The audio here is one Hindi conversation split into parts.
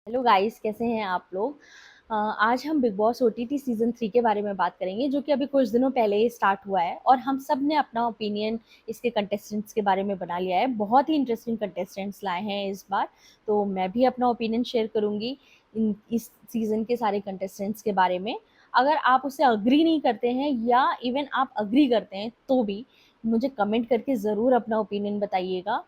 हेलो गाइस, कैसे हैं आप लोग। आज हम बिग बॉस ओटीटी सीजन 3 के बारे में बात करेंगे, जो कि अभी कुछ दिनों पहले ही स्टार्ट हुआ है और हम सब ने अपना ओपिनियन इसके कंटेस्टेंट्स के बारे में बना लिया है। बहुत ही इंटरेस्टिंग कंटेस्टेंट्स लाए हैं इस बार, तो मैं भी अपना ओपिनियन शेयर करूंगी इस सीजन के सारे कंटेस्टेंट्स के बारे में। अगर आप उससे अग्री नहीं करते हैं या इवन आप अग्री करते हैं तो भी मुझे कमेंट करके ज़रूर अपना ओपिनियन बताइएगा।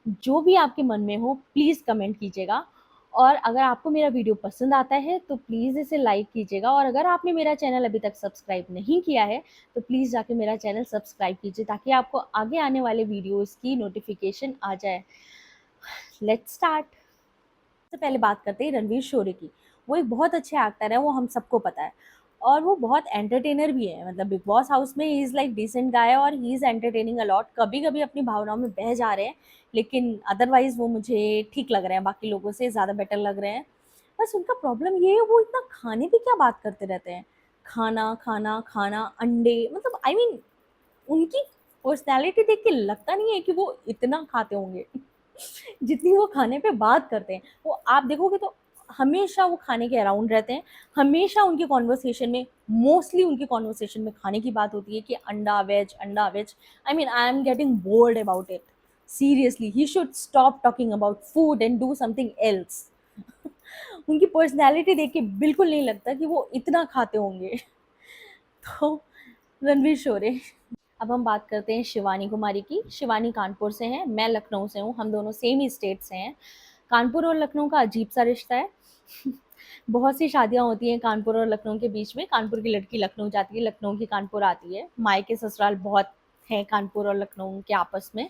जो भी आपके मन में हो प्लीज़ कमेंट कीजिएगा। और अगर आपको मेरा वीडियो पसंद आता है तो प्लीज़ इसे लाइक कीजिएगा, और अगर आपने मेरा चैनल अभी तक सब्सक्राइब नहीं किया है तो प्लीज़ जाके मेरा चैनल सब्सक्राइब कीजिए, ताकि आपको आगे आने वाले वीडियोस की नोटिफिकेशन आ जाए। Let's start. सबसे पहले बात करते हैं रणवीर शोरे की। वो एक बहुत अच्छे एक्टर है, वो हम सबको पता है, और वो बहुत एंटरटेनर भी है। मतलब बिग बॉस हाउस में he is like decent guy और ही इज़ एंटरटेनिंग अलॉट। कभी कभी अपनी भावनाओं में बह जा रहे हैं, लेकिन अदरवाइज वो मुझे ठीक लग रहे हैं, बाकी लोगों से ज़्यादा बेटर लग रहे हैं। बस उनका प्रॉब्लम ये है, वो इतना खाने की क्या बात करते रहते हैं। खाना खाना खाना, अंडे, मतलब आई मीन उनकी पर्सनैलिटी देख के लगता नहीं है कि वो इतना खाते होंगे जितनी वो खाने पे बात करते हैं। वो आप देखोगे तो हमेशा वो खाने के अराउंड रहते हैं। हमेशा उनके कॉन्वर्सेशन में, मोस्टली उनके कॉन्वर्सेशन में खाने की बात होती है कि अंडा वेज, अंडा veg. I mean I am getting bored about it. Seriously he should stop talking about food and do something else. उनकी पर्सनैलिटी देख के बिल्कुल नहीं लगता कि वो इतना खाते होंगे। तो रणवीर शोरे। अब हम बात करते हैं शिवानी कुमारी की। शिवानी कानपुर से हैं, मैं लखनऊ से हूँ, हम दोनों सेम ही स्टेट से हैं। कानपुर और लखनऊ का अजीब सा रिश्ता है। बहुत सी शादियां होती हैं कानपुर और लखनऊ के बीच में। कानपुर की लड़की लखनऊ जाती है, लखनऊ की कानपुर आती है। मायके ससुराल बहुत हैं कानपुर और लखनऊ के आपस में।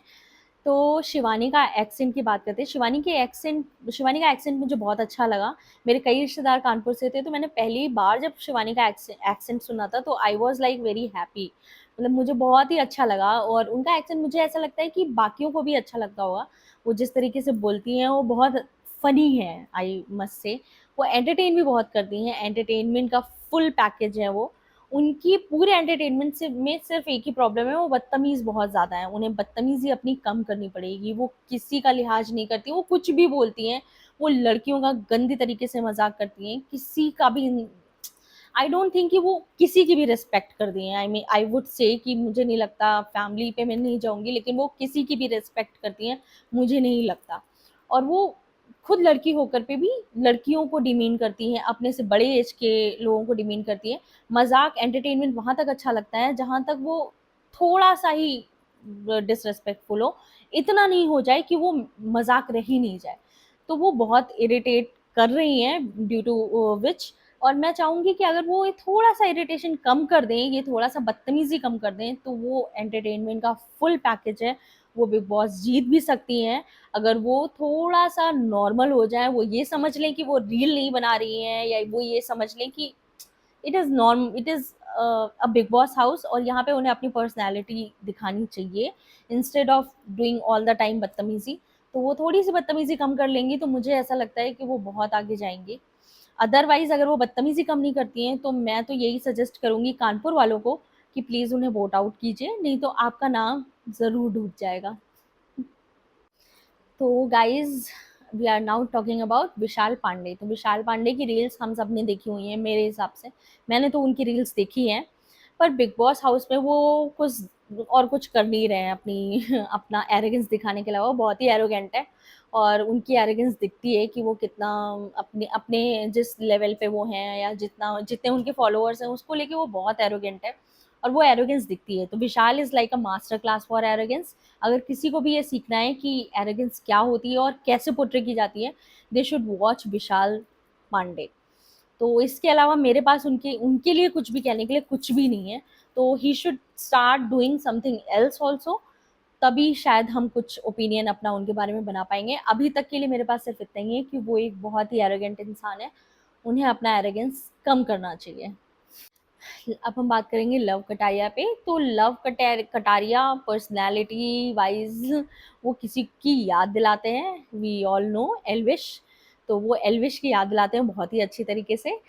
तो शिवानी का एक्सेंट की बात करते हैं। शिवानी का एक्सेंट मुझे बहुत अच्छा लगा। मेरे कई रिश्तेदार कानपुर से थे, तो मैंने पहली बार जब शिवानी का एक्सेंट सुना था तो I was like very happy. मतलब मुझे बहुत ही अच्छा लगा, और उनका एक्सेंट मुझे ऐसा लगता है कि बाकियों को भी अच्छा लगता होगा। वो जिस तरीके से बोलती हैं वो बहुत फ़नी है, आई मस्ट से। वो एंटरटेन भी बहुत करती हैं, एंटरटेनमेंट का फुल पैकेज है वो। उनकी पूरे एंटरटेनमेंट से में सिर्फ एक ही प्रॉब्लम है, वो बदतमीज़ बहुत ज़्यादा है। उन्हें बदतमीज़ी अपनी कम करनी पड़ेगी। वो किसी का लिहाज नहीं करती, वो कुछ भी बोलती हैं। वो लड़कियों का गंदी तरीके से मजाक करती हैं, किसी का भी। आई डोंट थिंक कि वो किसी की भी रिस्पेक्ट कर दी है। आई मीन आई वुड से कि मुझे नहीं लगता, फैमिली पे मैं नहीं जाऊंगी, लेकिन वो किसी की भी रिस्पेक्ट करती हैं, मुझे नहीं लगता। और वो खुद लड़की होकर पे भी लड़कियों को डिमीन करती हैं, अपने से बड़े एज के लोगों को डिमीन करती हैं। मजाक एंटरटेनमेंट वहां तक अच्छा लगता है जहां तक वो थोड़ा सा ही डिसरेस्पेक्टफुल हो। इतना नहीं हो जाए कि वो मजाक रह ही नहीं जाए। तो वो बहुत इरिटेट कर रही हैं, ड्यू टू विच। और मैं चाहूँगी कि अगर वो ये थोड़ा-सा इरिटेशन कम कर दें, ये थोड़ा-सा बदतमीज़ी कम कर दें, तो वो एंटरटेनमेंट का फुल पैकेज है, वो बिग बॉस जीत भी सकती हैं। अगर वो थोड़ा-सा नॉर्मल हो जाएँ, वो ये समझ लें कि वो रील नहीं बना रही हैं, या वो ये समझ लें कि it is a Bigg boss house, और यहाँ पे उन्हें अपनी पर्सनैलिटी दिखानी चाहिए, instead of doing all the time बदतमीज़ी। तो वो थोड़ी-सी बदतमीज़ी कम कर लेंगी तो मुझे ऐसा लगता है कि वो बहुत आगे जाएँगी। अदरवाइज़ अगर वो बदतमीज़ी कम नहीं करती हैं तो मैं तो यही सजेस्ट करूँगी कानपुर वालों को कि प्लीज़ उन्हें वोट आउट कीजिए, नहीं तो आपका नाम ज़रूर डूब जाएगा। तो guys, we are now talking about Vishal Pandey. तो विशाल पांडे की रील्स हम सब ने देखी हुई हैं मेरे हिसाब से। मैंने तो उनकी रील्स देखी हैं, पर बिग बॉस हाउस में वो कुछ कर नहीं रहे हैं अपनी अपना एरोगेंस दिखाने के अलावा। वो बहुत ही एरोगेंट है, और उनकी एरोगेंस दिखती है कि वो कितना अपने अपने जिस लेवल पे वो हैं, या जितने उनके फॉलोअर्स हैं उसको लेके वो बहुत एरोगेंट है, और वो एरोगेंस दिखती है। तो Vishal is like a master class for arrogance. अगर किसी को भी ये सीखना है कि एरोगेंस क्या होती है और कैसे पोर्ट्रे की जाती है, दे शुड वॉच विशाल पांडे। तो इसके अलावा मेरे पास उनके उनके लिए कुछ भी कहने के लिए कुछ भी नहीं है। तो he should start doing something else also, तभी शायद हम कुछ ओपिनियन अपना उनके बारे में बना पाएंगे। अभी तक के लिए मेरे पास सिर्फ इतना ही है कि वो एक बहुत ही एरोगेंट इंसान है, उन्हें अपना एरोगेंस कम करना चाहिए। अब हम बात करेंगे लव कटारिया पे। तो कटारिया पर्सनैलिटी वाइज वो किसी की याद दिलाते हैं, वी ऑल नो एल्विश। तो वो एल्विश की याद दिलाते हैं बहुत ही अच्छी तरीके से।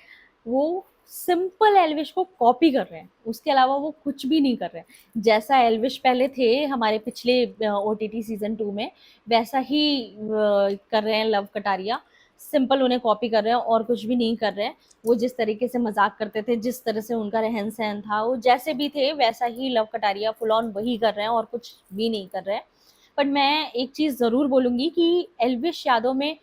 वो सिंपल एल्विश को कॉपी कर रहे हैं, उसके अलावा वो कुछ भी नहीं कर रहे हैं। जैसा एल्विश पहले थे हमारे पिछले ओटीटी सीजन 2 में, वैसा ही कर रहे हैं लव कटारिया। सिंपल उन्हें कॉपी कर रहे हैं और कुछ भी नहीं कर रहे हैं। वो जिस तरीके से मजाक करते थे, जिस तरह से उनका रहन सहन था, वो जैसे भी थे वैसा ही लव कटारिया फुल ऑन वही कर रहे हैं और कुछ भी नहीं कर रहे हैं। बट मैं एक चीज जरूर बोलूंगी कि एल्विश यादव में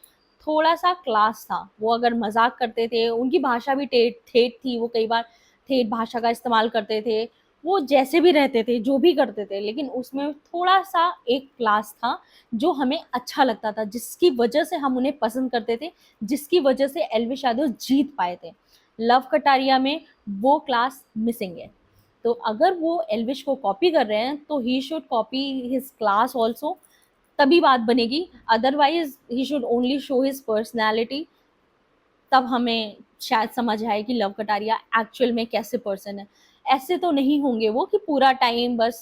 थोड़ा सा क्लास था। वो अगर मजाक करते थे, उनकी भाषा भी ठेठ थी, वो कई बार ठेठ भाषा का इस्तेमाल करते थे। वो जैसे भी रहते थे, जो भी करते थे, लेकिन उसमें थोड़ा सा एक क्लास था जो हमें अच्छा लगता था, जिसकी वजह से हम उन्हें पसंद करते थे, जिसकी वजह से एल्विश यादव जीत पाए थे। लव कटारिया में वो क्लास मिसिंग है। तो अगर वो एल्विश को कॉपी कर रहे हैं तो he should copy his class also, तभी बात बनेगी। Otherwise he should only show his personality, तब हमें शायद समझ आए कि लव कटारिया एक्चुअल में कैसे पर्सन है। ऐसे तो नहीं होंगे वो कि पूरा टाइम बस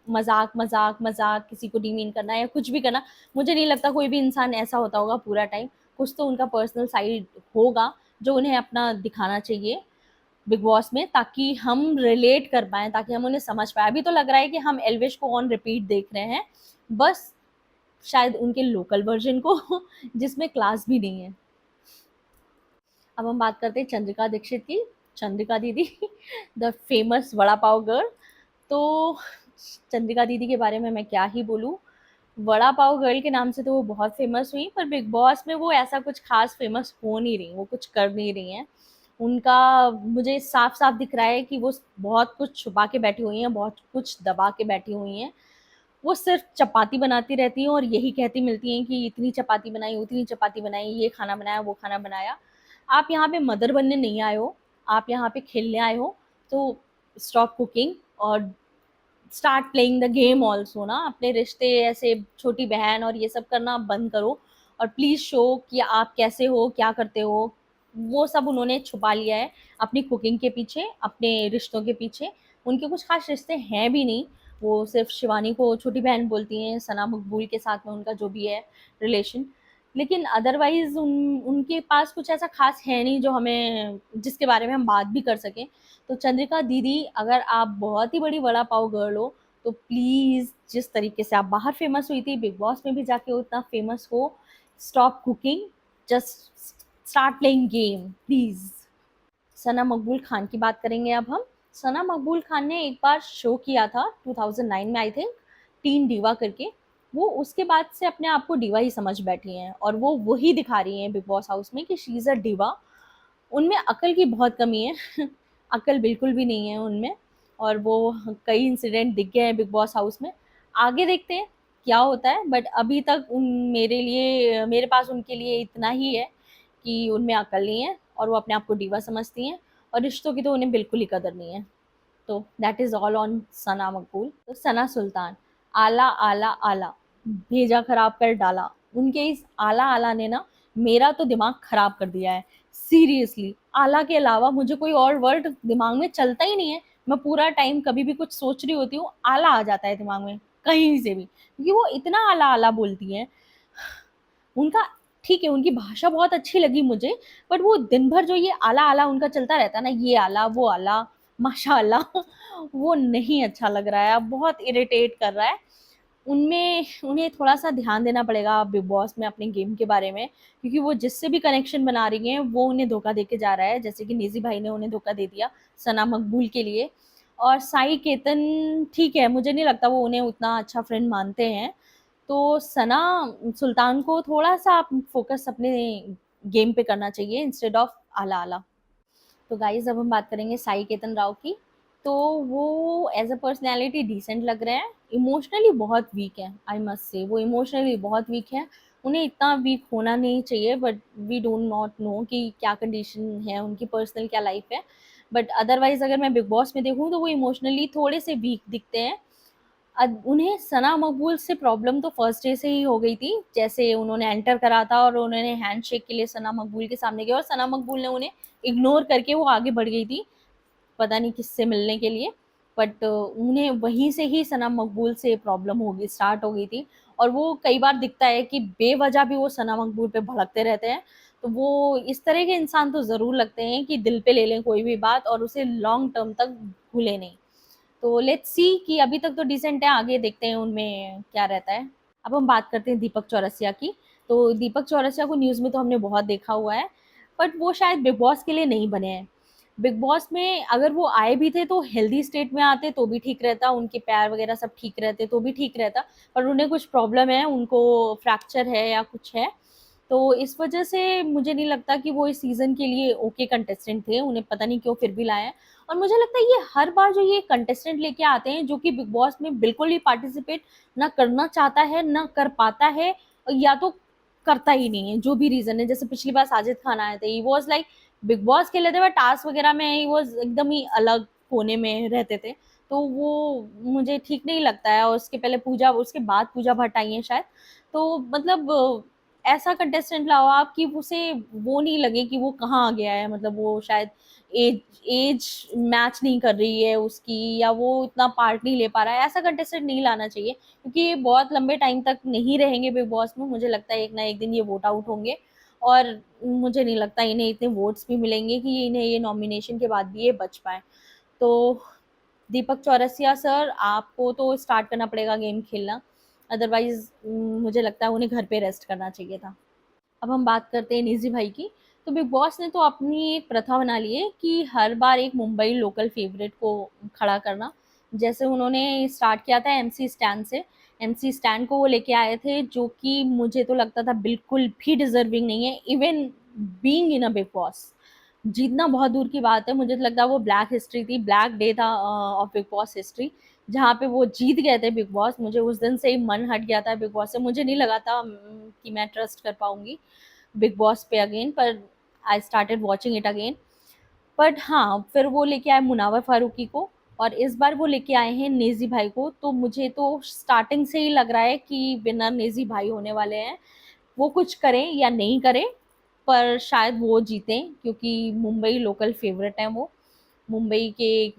मजाक मजाक मजाक, किसी को डिमीन करना या कुछ भी करना। मुझे नहीं लगता कोई भी इंसान ऐसा होता होगा पूरा टाइम। कुछ तो उनका पर्सनल साइड होगा जो उन्हें अपना दिखाना चाहिए बिग बॉस में, ताकि हम रिलेट कर पाए, ताकि हम उन्हें समझ पाए। अभी तो लग रहा है कि हम एल्विश को ऑन रिपीट देख रहे हैं, बस शायद उनके लोकल वर्जन को जिसमें क्लास भी नहीं है। अब हम बात करते हैं चंद्रिका दीक्षित की। चंद्रिका दीदी the famous vada pav girl. तो चंद्रिका दीदी के बारे में मैं क्या ही बोलूँ। वड़ा पाव गर्ल के नाम से तो वो बहुत फेमस हुई, पर बिग बॉस में वो ऐसा कुछ खास फेमस हो नहीं रही, वो कुछ कर नहीं रही हैं। उनका मुझे साफ साफ दिख रहा है कि वो बहुत कुछ छुपा के बैठी हुई हैं, बहुत कुछ दबा के बैठी हुई हैं। वो सिर्फ चपाती बनाती रहती हैं और यही कहती मिलती हैं कि इतनी चपाती बनाई, उतनी चपाती बनाई, ये खाना बनाया, वो खाना बनाया। आप यहाँ पे मदर बनने नहीं आए हो, आप यहाँ पे खेलने आए हो। तो स्टॉप कुकिंग और start playing the game also ना। अपने रिश्ते ऐसे छोटी बहन और ये सब करना बंद करो, और प्लीज शो कि आप कैसे हो, क्या करते हो। वो सब उन्होंने छुपा लिया है अपनी कुकिंग के पीछे, अपने रिश्तों के पीछे। उनके कुछ खास रिश्ते हैं भी नहीं। वो सिर्फ शिवानी को छोटी बहन बोलती हैं, सना मकबूल के साथ में उनका जो भी है रिलेशन। लेकिन अदरवाइज उनके पास कुछ ऐसा खास है नहीं जो हमें, जिसके बारे में हम बात भी कर सकें। तो चंद्रिका दीदी, अगर आप बहुत ही बड़ी वड़ा पाव गर्ल हो, तो प्लीज जिस तरीके से आप बाहर फेमस हुई थी, बिग बॉस में भी जाके उतना फेमस हो। Stop cooking, just start playing game please. Sana Maqbool Khan की बात करेंगे अब हम। सना मकबूल खान ने एक बार शो किया था 2009 में, आई थिंक, टीन डीवा करके। वो उसके बाद से अपने आप को डीवा ही समझ बैठी हैं, और वो वही दिखा रही हैं बिग बॉस हाउस में कि शी इज़ अ डीवा। उनमें अकल की बहुत कमी है अकल बिल्कुल भी नहीं है उनमें। और वो कई इंसिडेंट दिख गए हैं बिग बॉस हाउस में। आगे देखते हैं क्या होता है, बट अभी तक उन मेरे लिए, मेरे पास उनके लिए इतना ही है कि उनमें अकल नहीं है और वो अपने आप को डीवा समझती हैं, और रिश्तों की तो उन्हें बिल्कुल ही कदर नहीं है। तो दैट इज़ ऑल ऑन सना मकबूल। तो सना सुल्तान, आला आला आला, भेजा खराब कर डाला। उनके इस आला आला ने ना मेरा तो दिमाग खराब कर दिया है। सीरियसली, आला के अलावा मुझे कोई और वर्ड दिमाग में चलता ही नहीं है। मैं पूरा टाइम कभी भी कुछ सोच रही होती हूँ, आला आ जाता है दिमाग में कहीं से भी, क्योंकि वो इतना आला आला बोलती हैं। उनका, ठीक है, उनकी भाषा बहुत अच्छी लगी मुझे, बट वो दिन भर जो ये आला आला उनका चलता रहता है ना, ये आला वो आला, माशाअल्लाह वो नहीं अच्छा लग रहा है, अब बहुत इरिटेट कर रहा है। उनमें उन्हें थोड़ा सा ध्यान देना पड़ेगा बिग बॉस में अपने गेम के बारे में, क्योंकि वो जिससे भी कनेक्शन बना रही हैं वो उन्हें धोखा दे के जा रहा है, जैसे कि निजी भाई ने उन्हें धोखा दे दिया सना मकबूल के लिए। और साई केतन, ठीक है, मुझे नहीं लगता वो उन्हें उतना अच्छा फ्रेंड मानते हैं। तो सना सुल्तान को थोड़ा सा आप फोकस अपने गेम पे करना चाहिए इंस्टेड ऑफ आला आला। तो गाइज अब हम बात करेंगे साई केतन राव की। तो वो एज अ पर्सनैलिटी डिसेंट लग रहे हैं, इमोशनली बहुत वीक है, आई मस्ट से वो इमोशनली बहुत वीक है। उन्हें इतना वीक होना नहीं चाहिए, but we don't not know कि क्या कंडीशन है उनकी, पर्सनल क्या लाइफ है। बट अदरवाइज अगर मैं बिग बॉस में देखूँ तो वो इमोशनली थोड़े से वीक दिखते हैं। उन्हें सना मकबूल से प्रॉब्लम तो फर्स्ट डे से ही हो गई थी, जैसे उन्होंने एंटर करा था और उन्होंने हैंडशेक के लिए सना मकबूल के सामने किया और सना मकबूल ने उन्हें इग्नोर करके वो आगे बढ़ गई थी, पता नहीं किससे मिलने के लिए। बट उन्हें वहीं से ही सना मकबूल से प्रॉब्लम होगी स्टार्ट हो गई थी। और वो कई बार दिखता है कि बेवजह भी वो सना मकबूल पे भड़कते रहते हैं। तो वो इस तरह के इंसान तो ज़रूर लगते हैं कि दिल पे ले लें कोई भी बात और उसे लॉन्ग टर्म तक भूले नहीं। तो लेट्स सी कि अभी तक तो डिसेंट है, आगे देखते हैं उनमें क्या रहता है। अब हम बात करते हैं दीपक चौरसिया की। तो दीपक चौरसिया को न्यूज़ में तो हमने बहुत देखा हुआ है, बट वो शायद बिग बॉस के लिए नहीं बने हैं। बिग बॉस में अगर वो आए भी थे तो हेल्दी स्टेट में आते तो भी ठीक रहता, उनके पैर वगैरह सब ठीक रहते तो भी ठीक रहता, पर उन्हें कुछ प्रॉब्लम है, उनको फ्रैक्चर है या कुछ है, तो इस वजह से मुझे नहीं लगता कि वो इस सीज़न के लिए ओके कंटेस्टेंट थे, उन्हें पता नहीं क्यों फिर भी लाया है। और मुझे लगता है ये हर बार जो ये कंटेस्टेंट लेके आते हैं जो कि बिग बॉस में बिल्कुल ही पार्टिसिपेट ना करना चाहता है, ना कर पाता है, या तो करता ही नहीं है, जो भी रीज़न है। जैसे पिछली बार साजिद खान आए थे, he was like big boss खेले थे, बट टास्क वगैरह में ही वाज़ एकदम ही अलग कोने में रहते थे। तो वो मुझे ठीक नहीं लगता है, और उसके बाद पूजा भट्ट आई हैं शायद। तो मतलब ऐसा कंटेस्टेंट लाओ आप कि उसे वो नहीं लगे कि वो कहाँ आ गया है, मतलब वो शायद एज एज मैच नहीं कर रही है उसकी, या वो इतना पार्ट नहीं ले पा रहा है। ऐसा कंटेस्टेंट नहीं लाना चाहिए, क्योंकि ये बहुत लंबे टाइम तक नहीं रहेंगे बिग बॉस में। मुझे लगता है एक ना एक दिन ये वोट आउट होंगे, और मुझे नहीं लगता इन्हें इतने वोट्स भी मिलेंगे कि इन्हें ये नॉमिनेशन के बाद भी ये बच पाए। तो दीपक चौरसिया सर, आपको तो स्टार्ट करना पड़ेगा गेम खेलना, अदरवाइज मुझे लगता है उन्हें घर पे रेस्ट करना चाहिए था। अब हम बात करते हैं निजी भाई की। तो बिग बॉस ने तो अपनी एक प्रथा बना ली है कि हर बार एक मुंबई लोकल फेवरेट को खड़ा करना। जैसे उन्होंने स्टार्ट किया था एमसी स्टैन से। एमसी स्टैन को वो लेके आए थे, जो कि मुझे तो लगता था बिल्कुल भी डिजर्विंग नहीं है, even being in a Bigg boss. जीतना बहुत दूर की बात है, मुझे तो लगता है वो ब्लैक हिस्ट्री थी, ब्लैक डे था ऑफ बिग बॉस हिस्ट्री, जहाँ पे वो जीत गए थे बिग बॉस। मुझे उस दिन से ही मन हट गया था बिग बॉस से, मुझे नहीं लगा था कि मैं ट्रस्ट कर पाऊंगी बिग बॉस पे अगेन, पर I started watching it again. But हाँ, फिर वो लेके आए मुनावर फारूकी को, और इस बार वो लेके आए हैं नेजी भाई को। तो मुझे तो स्टार्टिंग से ही लग रहा है कि विनर नेजी भाई होने वाले हैं। वो कुछ करें या नहीं करें, पर शायद वो जीतें, क्योंकि मुंबई लोकल फेवरेट हैं वो, मुंबई के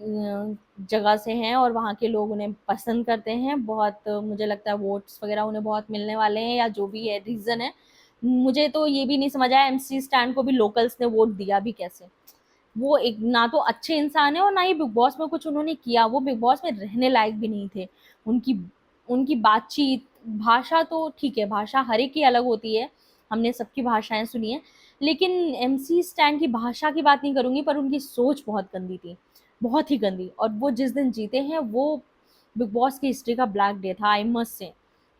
जगह से हैं, और वहाँ के लोग उन्हें पसंद करते हैं बहुत। मुझे लगता है वोट्स वगैरह उन्हें बहुत मिलने वाले हैं, या जो भी है रीज़न है। मुझे तो ये भी नहीं समझ आया एमसी स्टैंड को भी लोकल्स ने वोट दिया भी कैसे। वो एक ना तो अच्छे इंसान है, और ना ही बिग बॉस में कुछ उन्होंने किया, वो बिग बॉस में रहने लायक भी नहीं थे। उनकी उनकी बातचीत, भाषा तो ठीक है, भाषा हर एक की अलग होती है, हमने सबकी भाषाएं सुनी है, लेकिन एमसी स्टैन की भाषा की बात नहीं करूंगी, पर उनकी सोच बहुत गंदी थी, बहुत ही गंदी। और वो जिस दिन जीते हैं, वो बिग बॉस की हिस्ट्री का ब्लैक डे था, आई मस्ट से।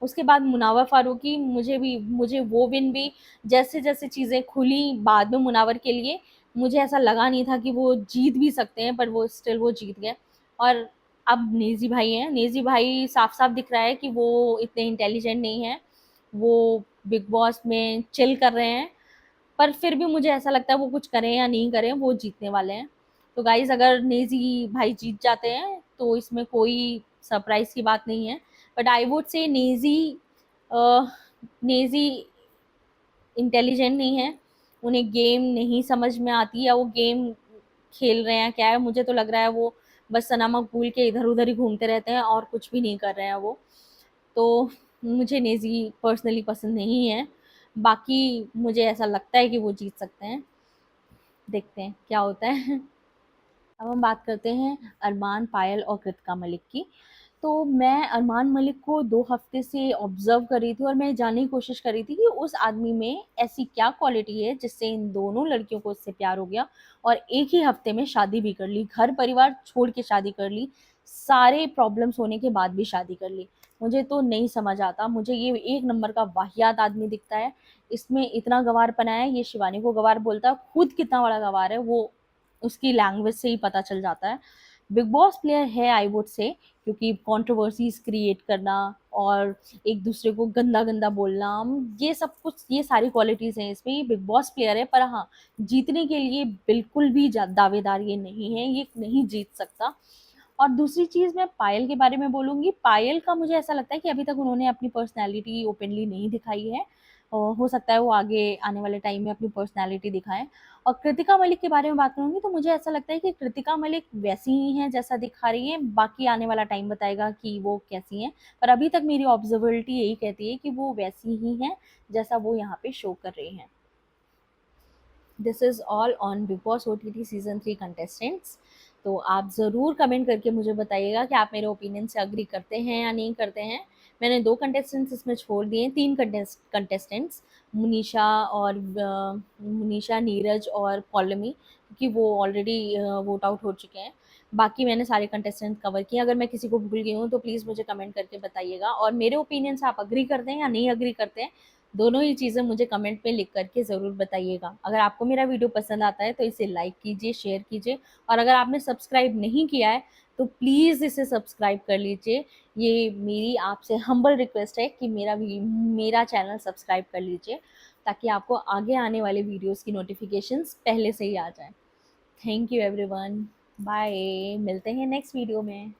उसके बाद मुनावर फारूकी, मुझे वो विन भी, जैसे जैसे चीज़ें खुली बाद में मुनावर के लिए, मुझे ऐसा लगा नहीं था कि वो जीत भी सकते हैं, पर वो स्टिल वो जीत गए। और अब नेजी भाई हैं, नेजी भाई साफ साफ दिख रहा है कि वो इतने इंटेलिजेंट नहीं हैं, वो बिग बॉस में चिल कर रहे हैं, पर फिर भी मुझे ऐसा लगता है वो कुछ करें या नहीं करें, वो जीतने वाले हैं। तो गाइज, अगर नेजी भाई जीत जाते हैं तो इसमें कोई सरप्राइज की बात नहीं है, but I would say Naezy intelligent नहीं है, उन्हें गेम नहीं समझ में आती, या वो गेम खेल रहे हैं क्या है। मुझे तो लग रहा है वो बस सना मकबूल के इधर उधर ही घूमते रहते हैं, और कुछ भी नहीं कर रहे हैं वो। तो मुझे नेजी पर्सनली पसंद नहीं है, बाकी मुझे ऐसा लगता है कि वो जीत सकते हैं, देखते हैं क्या होता है। अब हम बात करते हैं अरमान, पायल और कृतिका मलिक की। तो मैं अरमान मलिक को 2 हफ्ते से ऑब्ज़र्व कर रही थी, और मैं जानने की कोशिश कर रही थी कि उस आदमी में ऐसी क्या क्वालिटी है जिससे इन दोनों लड़कियों को उससे प्यार हो गया, और एक ही हफ्ते में शादी भी कर ली, घर-परिवार छोड़ के शादी कर ली, सारे प्रॉब्लम्स होने के बाद भी शादी कर ली। मुझे तो नहीं समझ आता, मुझे ये एक नंबर का वाहियात आदमी दिखता है। इसमें इतना गँवारपना है, ये शिवानी को गँवार बोलता है, खुद कितना बड़ा गँवार है वो उसकी लैंग्वेज से ही पता चल जाता है। बिग बॉस प्लेयर है आई वुड से, क्योंकि कंट्रोवर्सीज क्रिएट करना और एक दूसरे को गंदा गंदा बोलना, ये सब कुछ, ये सारी क्वालिटीज हैं इसमें, ये बिग बॉस प्लेयर है। पर हाँ, जीतने के लिए बिल्कुल भी दावेदार ये नहीं है, ये नहीं जीत सकता। और दूसरी चीज़ मैं पायल के बारे में बोलूँगी, पायल का मुझे ऐसा लगता है कि अभी तक उन्होंने अपनी पर्सनैलिटी ओपनली नहीं दिखाई है, और हो सकता है वो आगे आने वाले टाइम में अपनी पर्सनैलिटी दिखाएं। और कृतिका मलिक के बारे में बात करूँगी, तो मुझे ऐसा लगता है कि कृतिका मलिक वैसी ही हैं जैसा दिखा रही हैं, बाकी आने वाला टाइम बताएगा कि वो कैसी हैं, पर अभी तक मेरी ऑब्जर्वेबिलिटी यही कहती है कि वो वैसी ही हैं जैसा वो यहाँ पे शो कर रही हैं। This is all on Big Boss OTT Season 3 contestants. तो आप ज़रूर कमेंट करके मुझे बताइएगा कि आप मेरे ओपिनियन से एग्री करते हैं या नहीं करते हैं। मैंने 2 कंटेस्टेंट्स इसमें छोड़ दिए हैं, 3 कंटेस्टेंट्स मुनीशा और मुनीशा, नीरज और पौलमी, क्योंकि वो ऑलरेडी वोट आउट हो चुके हैं। बाकी मैंने सारे कंटेस्टेंट कवर किए। अगर मैं किसी को भूल गई हूँ तो प्लीज़ मुझे कमेंट करके बताइएगा, और मेरे ओपिनियन से आप एग्री करते हैं या नहीं एग्री करते हैं, दोनों ही चीज़ें मुझे कमेंट में लिख करके ज़रूर बताइएगा। अगर आपको मेरा वीडियो पसंद आता है तो इसे लाइक कीजिए, शेयर कीजिए, और अगर आपने सब्सक्राइब नहीं किया है तो प्लीज़ इसे सब्सक्राइब कर लीजिए। ये मेरी आपसे हम्बल रिक्वेस्ट है कि मेरा चैनल सब्सक्राइब कर लीजिए, ताकि आपको आगे आने वाले वीडियोज़ की नोटिफिकेशंस पहले से ही आ जाएँ। Thank you everyone. बाय, मिलते हैं नेक्स्ट वीडियो में।